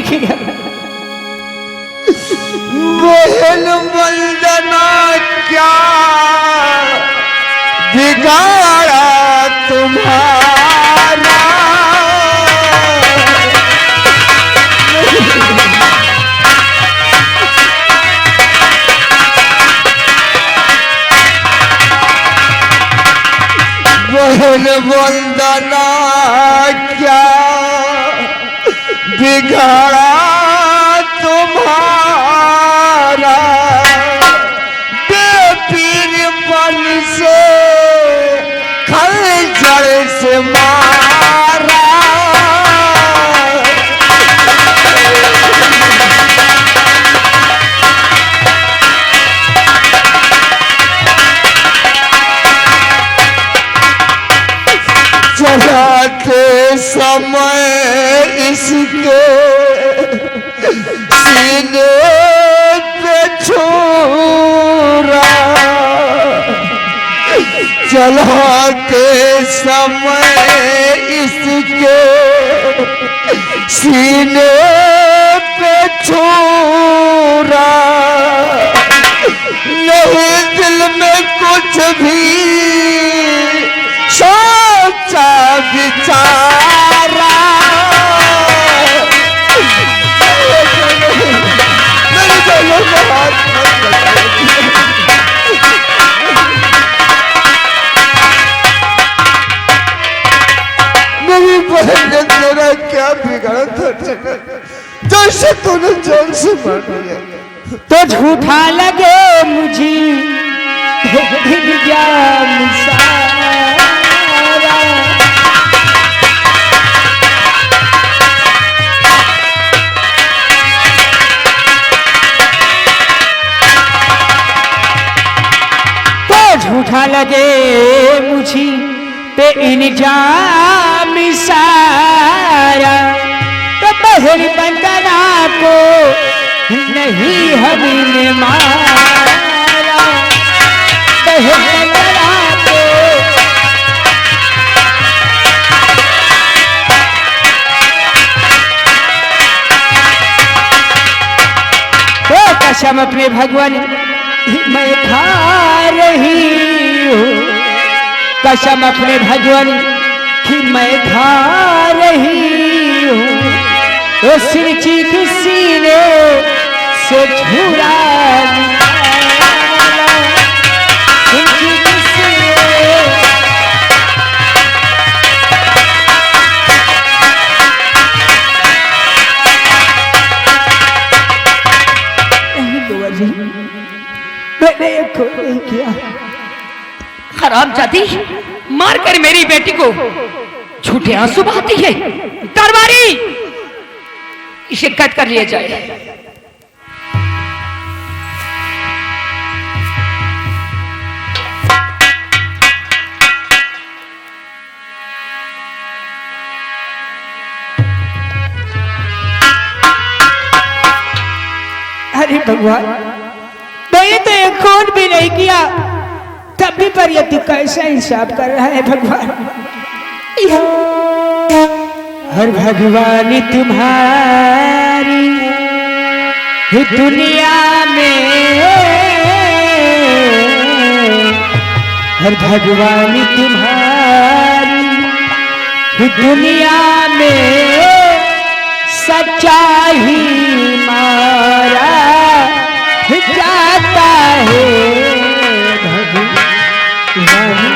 किया। बहन वंदना क्या बिगाड़ा तुम्हारा, बहन वंदना क्या बिगाड़ा तुम्हारा, बेपीर बन से खंजर से मारा, चलाते समय इसके सीने पे छुरा, चलाते समय इसके सीने पे छुरा, नहीं दिल में कुछ भी सोचा विचारा, मेरी बहन ने तेरा क्या बिगाड़ा था जैसे तूने जान से मार दिया। तो झूठा लगे मुझे झूठा लगे मुझी पे इल्जाम सारा, तो बहन वंदना को नहीं हमने मारा, बहन वंदना को तो कसम अपने भगवान मैं खा रही हूँ, कसम अपने भगवान कि मैं खा रही हूँ, तो सिर चीख सीने से छुरा निकाला, सिर चीख सीने मैंने कोई नहीं किया। हरामजादी, मार कर मेरी बेटी को झूठे आंसू बहाती है। दरबारी, इसे कैद कर लिया जाए। अरे भगवान, मैंने तो एक खून भी नहीं किया, तब भी पर ये तू कैसा इंसाफ कर रहा है भगवान। हर भगवान तुम्हारी ही दुनिया में, हर भगवान तुम्हारी ही दुनिया में, सच्चा ही मारा जाता है भगवान तुम्हारी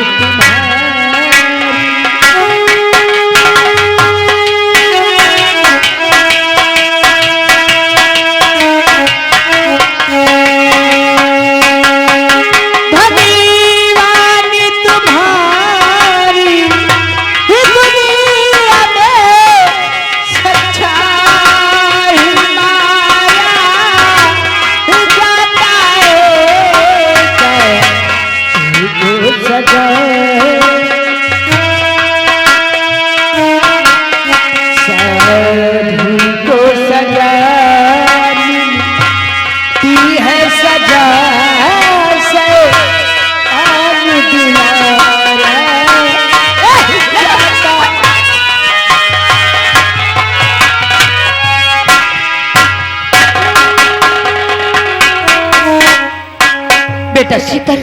बेटा शीतल,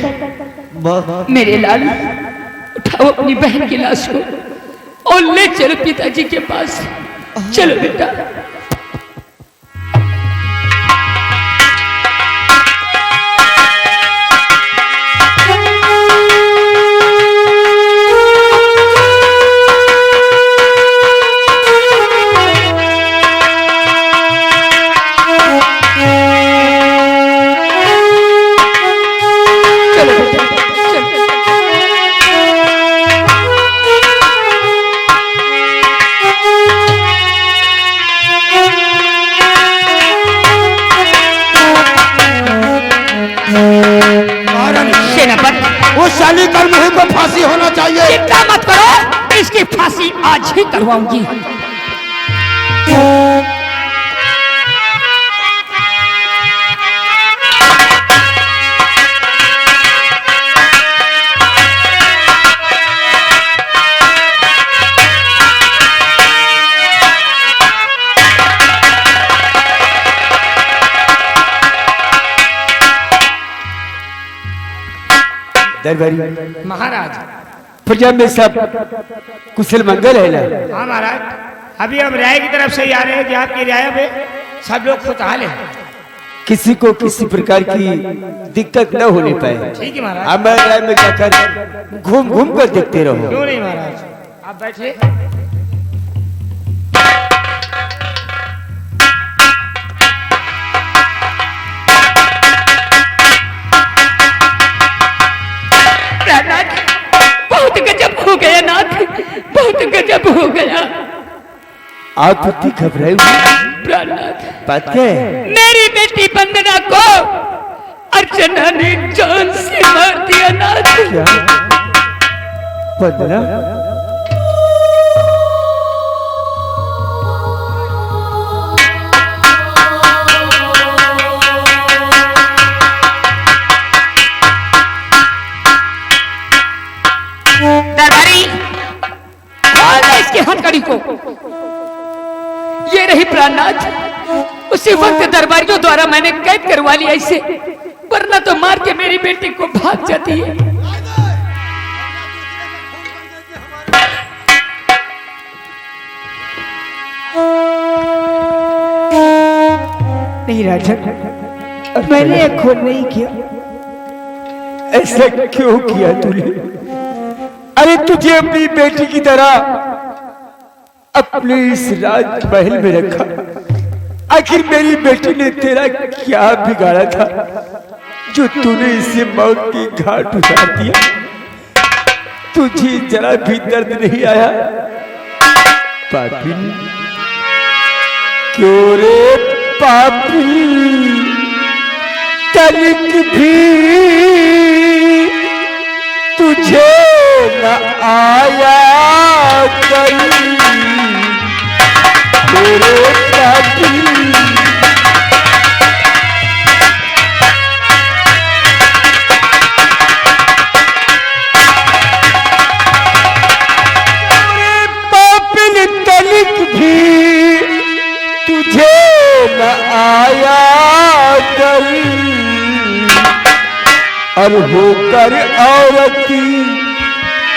माँ मेरे लाल, उठाओ अपनी बहन की लाश को और ले चलो पिताजी के पास। चलो बेटा। उस शाली कर मुझे को फांसी होना चाहिए। चिंता मत करो, इसकी फांसी आज ही करवाऊंगी। दरबारी महाराज, प्रजा में सब कुशल मंगल है ना? हाँ महाराज, अभी हम राय की तरफ से ही आ रहे हैं। जहाँ की राय में सब लोग खुशहाल हैं। किसी को किसी प्रकार की दिक्कत न होने पाए। ठीक है महाराज। अब मैं राय में जाकर घूम घूम कर देखते रहो। क्यों नहीं महाराज, आप बैठिए। बहुत गजब हो गया नाथ, बहुत गजब हो गया। आप इतनी घबराई हुई प्राणनाथ, बात क्या है? मेरी बेटी वंदना को अर्चना ने जान से मार दिया नाथ। क्या वंदना? दरबारी, खोल दे इसकी हथकड़ी को। ये रही प्राणनाथ, उसी वक्त दरबारियों द्वारा मैंने कैद करवा लिया इसे, वरना तो मार के मेरी बेटी को भाग जाती है। नहीं राजन, मैंने ये खून नहीं किया। ऐसा क्यों किया तूने? अरे तुझे अपनी बेटी की तरह अपने इस राजमहल में रखा, आखिर मेरी बेटी ने तेरा क्या बिगाड़ा था जो तूने इसे मौत की घाट उतार दिया? तुझे जरा भी दर्द नहीं आया? पापी, क्यों रे पापी, तनिक भी तुझे न आया कहीं तेरे पापी। पापिन तनिक भी तुझे न आया कहीं, और होकर औरती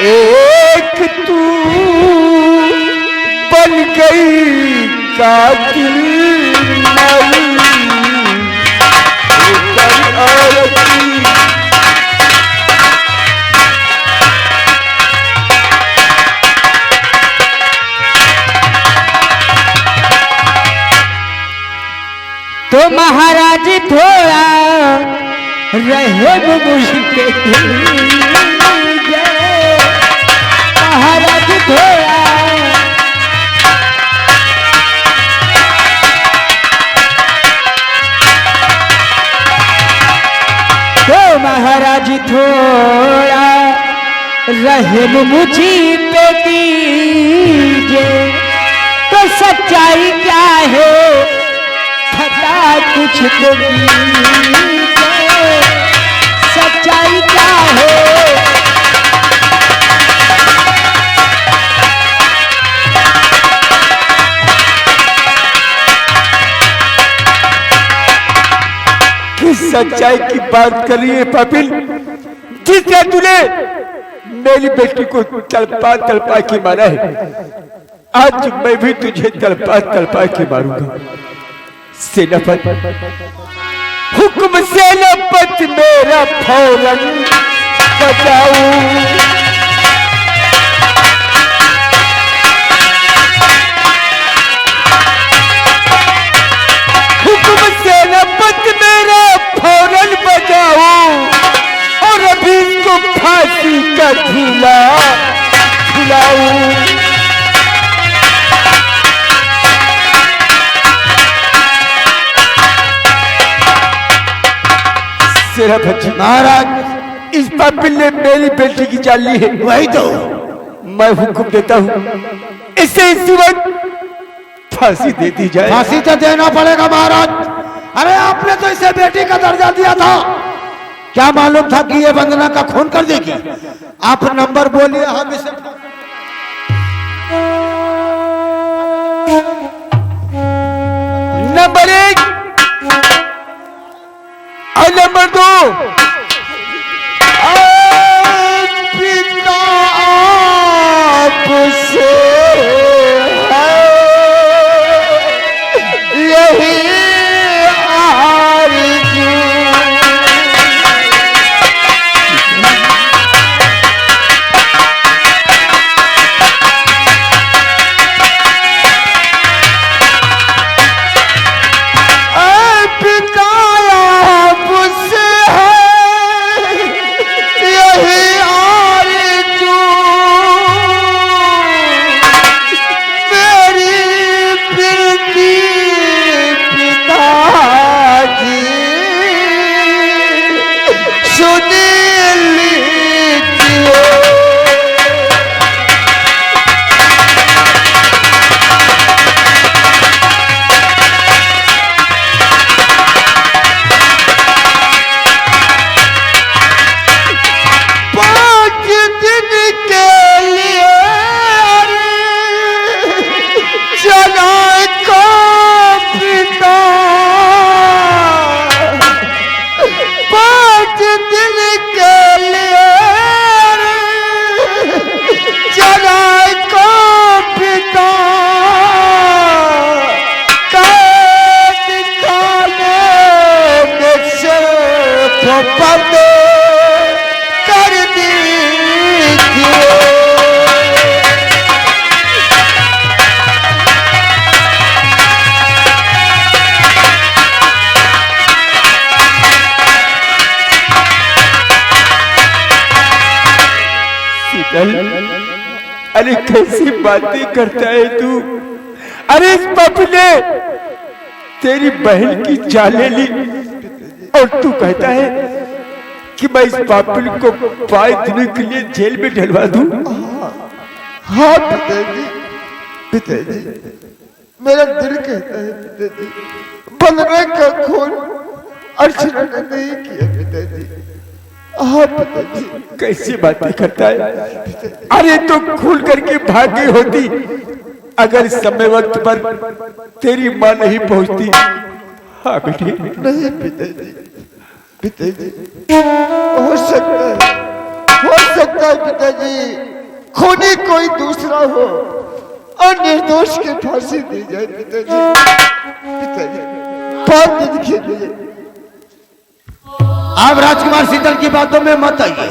एक तू बन गई कातिल नारी। होकर औरती तो महाराज थोड़ा रहे मुझके, महाराज थोड़ा तो महाराज थोड़ा रहम मुझी पे दीजिए। तो सच्चाई क्या है पता कुछ तो कीजिए, सच्चाई क्या है? किस सच्चाई की बात कर रही है पापिल? जिसने तूने मेरी बेटी को तड़पा तड़पा के मारा है, आज मैं भी तुझे तड़पा तड़पा के मारूंगा। सेनापति, हुक्म सेनापति मेरा फौरन बजाओ। हुक्म सेनापति मेरा फौरन बजाओ और अभी इसको फांसी का झूला झुलाओ। सेनापति महाराज, इस पापिल ने मेरी बेटी की जान ली है। वही तो मैं हुक्म देता हूँ, इसे इसी वक्त फांसी दे दी जाए। फांसी तो देना पड़ेगा महाराज। अरे आपने तो इसे बेटी का दर्जा दिया था, क्या मालूम था कि ये वंदना का खून कर देगी? आप नंबर बोलिए, हम इसे नंबर 1 और नंबर 2। पिता आपसे यही आरज़ू। पिता आपसे यही आरज़ू, मेरी प्रीति पिताजी सुन लीजिए। कर दीजिए। शीतल, अरे कैसी बातें करता है तू? अरे इस पापी ने तेरी बहन की जान ले ली और तू कहता है कि मैं इस पापिल को 5 दिनों के लिए जेल में डलवा दूं? हाँ पिताजी, पिताजी मेरा दिल कहता है पिताजी, वंदना का खून अर्चना ने नहीं किया पिताजी। हाँ पिताजी। कैसी बातें करता है? अरे तो खून करके भागी होती अगर समय वक्त पर तेरी माँ नहीं पहुंचती। हाँ बेटी। नहीं पिताजी, पिताजी हो सकता है पिताजी खूनी कोई दूसरा हो और निर्दोष की फांसी दी जाए पिताजी। पिताजी 5 दिन के लिए आप राजकुमार शीतल की बातों में मत आइए।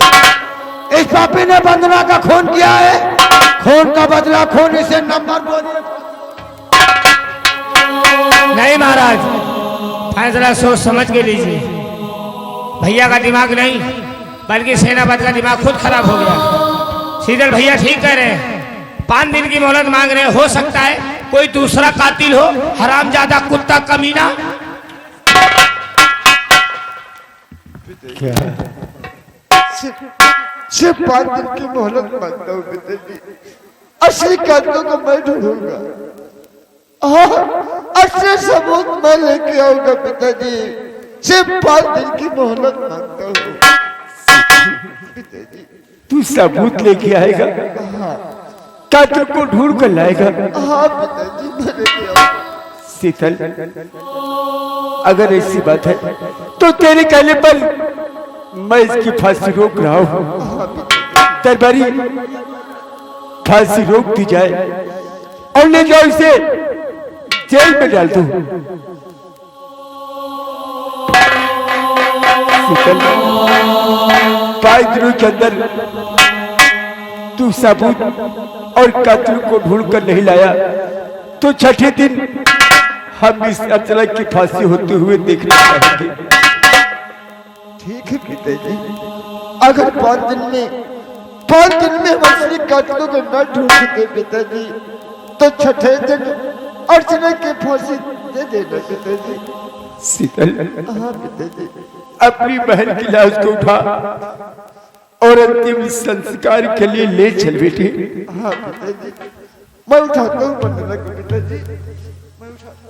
इस पापी ने वंदना का खून किया है, खून का बदला खून। इसे नंबर बोलिए। नहीं महाराज, फैसला सोच समझ के लीजिए। भैया का दिमाग नहीं बल्कि सेनापति का दिमाग खुद खराब हो गया। शीतल भैया ठीक कह रहे हैं, 5 दिन की मोहलत मांग रहे हैं। हो सकता है कोई दूसरा कातिल हो, हरामजादा कुत्ता कमीना। क्या? सिर्फ 5 दिन की मोहलत मांगता हूँ पिताजी। असली कातिलों को मैं ढूंढूंगा। असली सबूत मैं लेके आऊंगा पिताजी। सिर्फ 5 दिन की मोहलत मांगता हूँ पिताजी। तू सबूत लेके आएगा? कातिल को ढूंढ कर लाएगा? हाँ पिताजी मैं लेके आऊंगा। शीतल, अगर ऐसी बात है तो तेरे कहने पर मैं इसकी फांसी रोक रहा हूँ। दरबारी फांसी रोक दी जाए और ले जाओ इसे जेल में डाल दो। शीतल, 5 दिनों के अंदर तू सबूत और कातिल को ढूंढ कर नहीं लाया तो छठे दिन हम इस अर्चना की फांसी होते हुए देखना चाहेंगे। ठीक है पिताजी, अगर 5 दिन में असली कातिलों को न ढूंढ सके पिताजी तो छठे दिन अर्चना की फांसी दे देना पिताजी। शीतल, हाँ पिताजी। अपनी बहन की लाश को उठा और अंतिम संस्कार के लिए ले चल बेटे। हाँ पिताजी, मैं उठाता हूँ वंदना को पिताजी, मैं उठाता हूँ।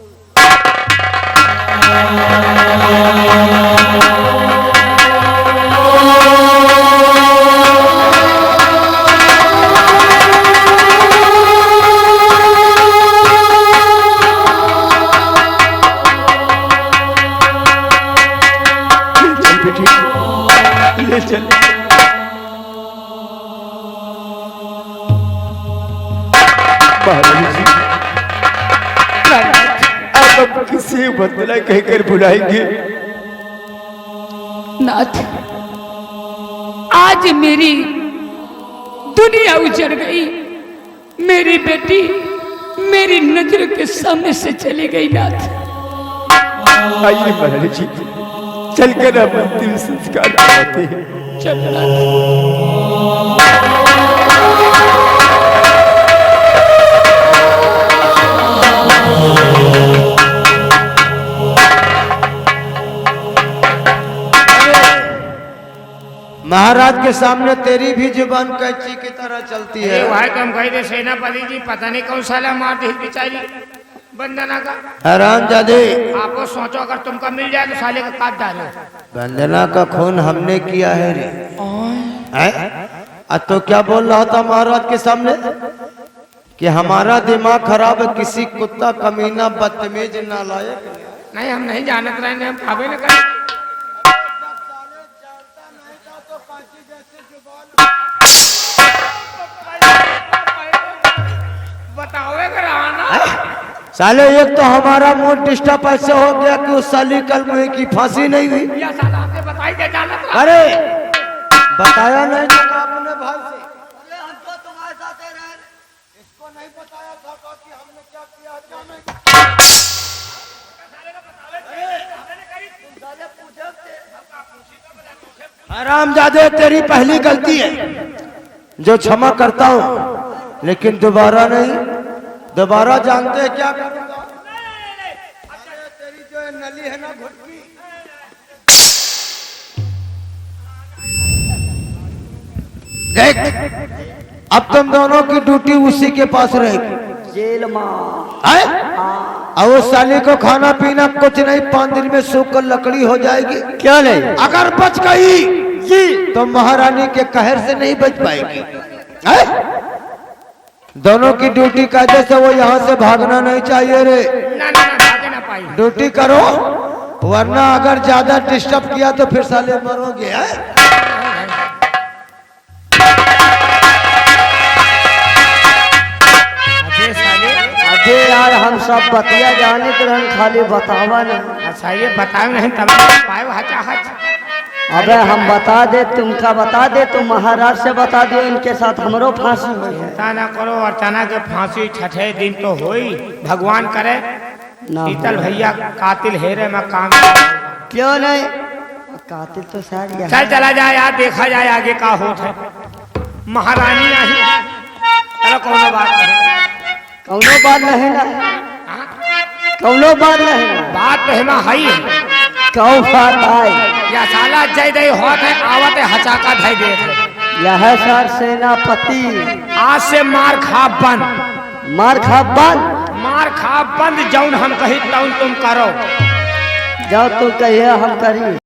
ले चल। महारानी जी, अब हम किसी बदला कहकर बुलाएंगे। नाथ, आज मेरी दुनिया उजड़ गई। मेरी बेटी मेरी नजर के सामने से चली गई। नाथ, आइए महारानी जी, चलकर हम अंतिम संस्कार कराते हैं। चल नाथ। महाराज के सामने तेरी भी जुबान कैंची की तरह चलती है। भाई तुम कही थे सेनापति जी, पता नहीं कौन साला मार दी बेचारी वंदना का। हरामजादे, आपको सोचो अगर तुमका मिल जाए तो साले का काट डालो। वंदना का खून हमने किया है रे। तो क्या बोल रहा था महाराज के सामने कि हमारा दिमाग खराब है, किसी कुत्ता कमीना बदतमीज नालायक। नहीं, हम नहीं जानत रहे, हम खाबे न करें। साले, एक तो हमारा मूड डिस्टर्ब ऐसे हो गया कि उस साली कल मुझे की फांसी नहीं हुई। या साला आपने बताई दे जानत रहा। अरे बताया नहीं तो आपने भाई से, हमको तुम्हारे साथ रहे, इसको नहीं बताया था कि हमने क्या किया अचानक। हरामजादे, तेरी पहली गलती है जो क्षमा करता हूँ, लेकिन दोबारा नहीं। दोबारा जानते हैं क्या करूंगा? तेरी जो नली है ना घुटकी, देख अब तुम दोनों की ड्यूटी उसी के पास रहेगी, जेल में। और उस साली को खाना पीना कुछ नहीं, 5 दिन में सूख कर लकड़ी हो जाएगी। क्या नहीं? अगर बच गई जी तो महारानी के कहर से नहीं बच पाएगी। दोनों की ड्यूटी कायदे से, वो यहाँ से भागना नहीं चाहिए रे। ना ना ना, भागे ना पाई। ड्यूटी करो, वरना अगर ज्यादा डिस्टर्ब किया तो फिर साले मरोगे। अजय यार, हम सब बतिया जाने तो हम खाली बतावा ना। अच्छा, ये बताओ नहीं तब पाए हचा हच। अबे हम बता दे, तुमका बता दे, तुम महाराज से बता दो, इनके साथ हमरो फांसी हुई है। चिंता ना करो, अर्चना के फांसी छठे दिन तो होई, भगवान करे। ना शीतल भैया कातिल हेरे में काम। क्यों नहीं? कातिल तो शायद यहाँ। चल चला जाए यार, देखा जाए आगे का होता है। महारानी आई, चलो कोनो बात नहीं। कौनो बात नहीं ना, कौनो बात नहीं ना। बात तो हेमा हई है। कौन बात आए? या साला जय दे होत है, आवत है हचाका धई दे। यह सर सेनापति आज से मार खा बंद, मार खा बंद। मार खा बंद, जौन हम कही तौन तुम करो। जाओ, तू कहिए हम करी।